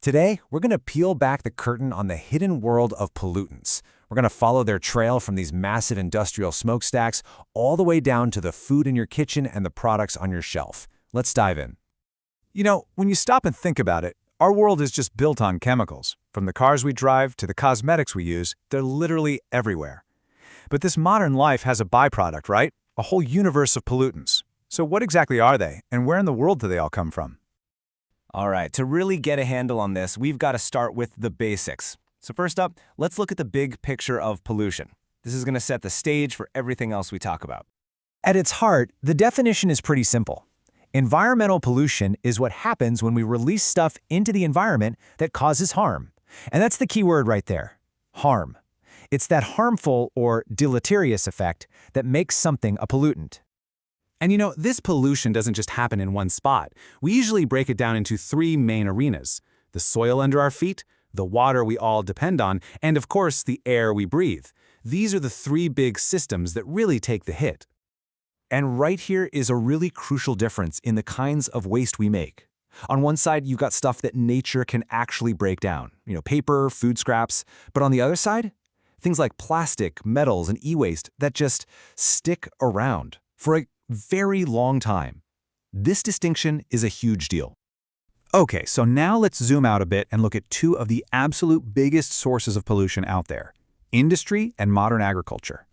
Today, we're going to peel back the curtain on the hidden world of pollutants. We're going to follow their trail from these massive industrial smokestacks all the way down to the food in your kitchen and the products on your shelf. Let's dive in. When you stop and think about it, our world is just built on chemicals. From the cars we drive to the cosmetics we use, they're literally everywhere. But this modern life has a byproduct, right? A whole universe of pollutants. So what exactly are they, and where in the world do they all come from? All right, to really get a handle on this, we've got to start with the basics. So first up, let's look at the big picture of pollution. This is going to set the stage for everything else we talk about. At its heart, the definition is pretty simple. Environmental pollution is what happens when we release stuff into the environment that causes harm. And that's the key word right there, harm. It's that harmful or deleterious effect that makes something a pollutant. And this pollution doesn't just happen in one spot. We usually break it down into three main arenas: the soil under our feet, the water we all depend on, and of course, the air we breathe. These are the three big systems that really take the hit. And right here is a really crucial difference in the kinds of waste we make. On one side, you've got stuff that nature can actually break down, paper, food scraps. But on the other side, things like plastic, metals, and e-waste that just stick around for a very long time. This distinction is a huge deal. Okay, so now let's zoom out a bit and look at two of the absolute biggest sources of pollution out there: industry and modern agriculture.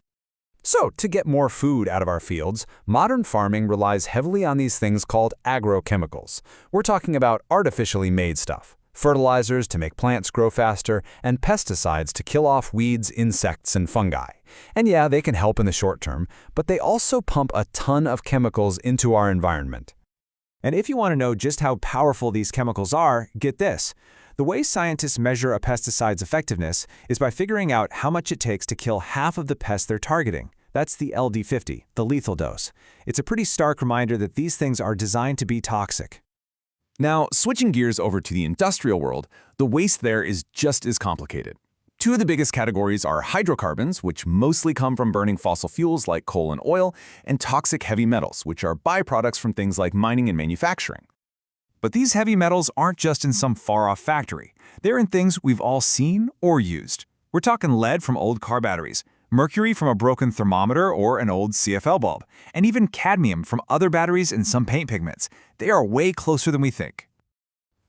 So, to get more food out of our fields, modern farming relies heavily on these things called agrochemicals. We're talking about artificially made stuff: fertilizers to make plants grow faster, and pesticides to kill off weeds, insects, and fungi. And yeah, they can help in the short term, but they also pump a ton of chemicals into our environment. And if you want to know just how powerful these chemicals are, get this. The way scientists measure a pesticide's effectiveness is by figuring out how much it takes to kill half of the pests they're targeting. That's the LD50, the lethal dose. It's a pretty stark reminder that these things are designed to be toxic. Now, switching gears over to the industrial world, the waste there is just as complicated. Two of the biggest categories are hydrocarbons, which mostly come from burning fossil fuels like coal and oil, and toxic heavy metals, which are byproducts from things like mining and manufacturing. But these heavy metals aren't just in some far-off factory. They're in things we've all seen or used. We're talking lead from old car batteries, mercury from a broken thermometer or an old CFL bulb, and even cadmium from other batteries and some paint pigments. They are way closer than we think.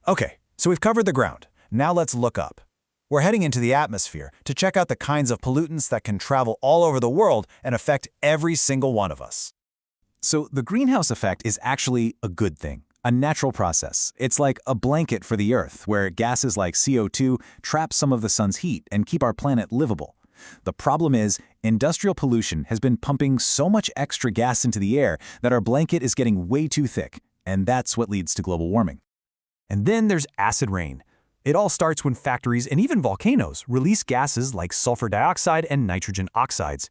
Okay, so we've covered the ground. Now let's look up. We're heading into the atmosphere to check out the kinds of pollutants that can travel all over the world and affect every single one of us. So the greenhouse effect is actually a good thing, a natural process. It's like a blanket for the Earth, where gases like CO2 trap some of the sun's heat and keep our planet livable. The problem is, industrial pollution has been pumping so much extra gas into the air that our blanket is getting way too thick, and that's what leads to global warming. And then there's acid rain. It all starts when factories and even volcanoes release gases like sulfur dioxide and nitrogen oxides.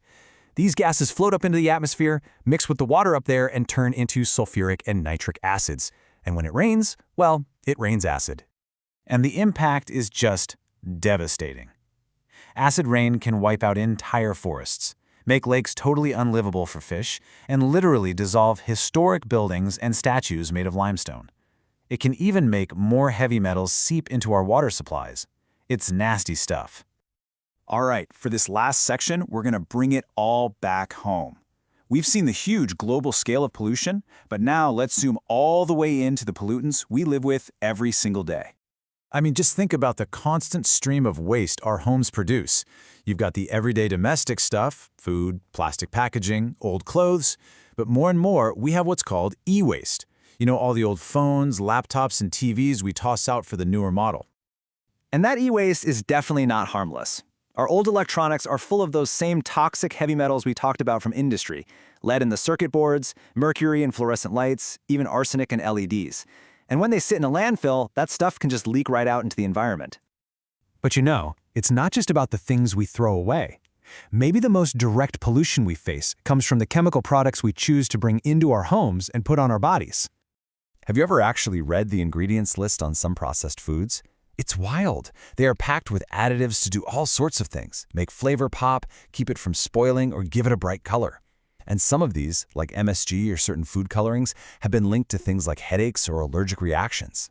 These gases float up into the atmosphere, mix with the water up there, and turn into sulfuric and nitric acids. And when it rains, well, it rains acid. And the impact is just devastating. Acid rain can wipe out entire forests, make lakes totally unlivable for fish, and literally dissolve historic buildings and statues made of limestone. It can even make more heavy metals seep into our water supplies. It's nasty stuff. All right, for this last section, we're going to bring it all back home. We've seen the huge global scale of pollution, but now let's zoom all the way into the pollutants we live with every single day. Just think about the constant stream of waste our homes produce. You've got the everyday domestic stuff, food, plastic packaging, old clothes, but more and more, we have what's called e-waste. All the old phones, laptops, and TVs we toss out for the newer model. And that e-waste is definitely not harmless. Our old electronics are full of those same toxic heavy metals we talked about from industry: lead in the circuit boards, mercury in fluorescent lights, even arsenic in LEDs. And when they sit in a landfill, that stuff can just leak right out into the environment. But it's not just about the things we throw away. Maybe the most direct pollution we face comes from the chemical products we choose to bring into our homes and put on our bodies. Have you ever actually read the ingredients list on some processed foods? It's wild. They are packed with additives to do all sorts of things: make flavor pop, keep it from spoiling, or give it a bright color. And some of these, like MSG or certain food colorings, have been linked to things like headaches or allergic reactions.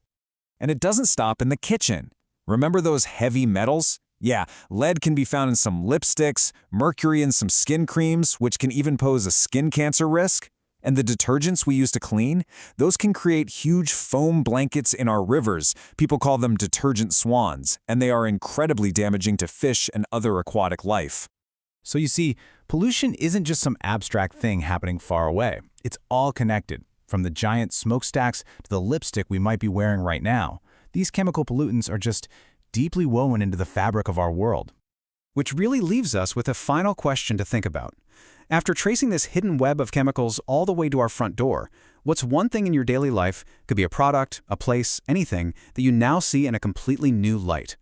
And it doesn't stop in the kitchen. Remember those heavy metals? Yeah, lead can be found in some lipsticks, mercury in some skin creams, which can even pose a skin cancer risk. And the detergents we use to clean, those can create huge foam blankets in our rivers. People call them detergent swans, and they are incredibly damaging to fish and other aquatic life. So you see, pollution isn't just some abstract thing happening far away. It's all connected, from the giant smokestacks to the lipstick we might be wearing right now. These chemical pollutants are just deeply woven into the fabric of our world. Which really leaves us with a final question to think about. After tracing this hidden web of chemicals all the way to our front door, what's one thing in your daily life, could be a product, a place, anything, that you now see in a completely new light?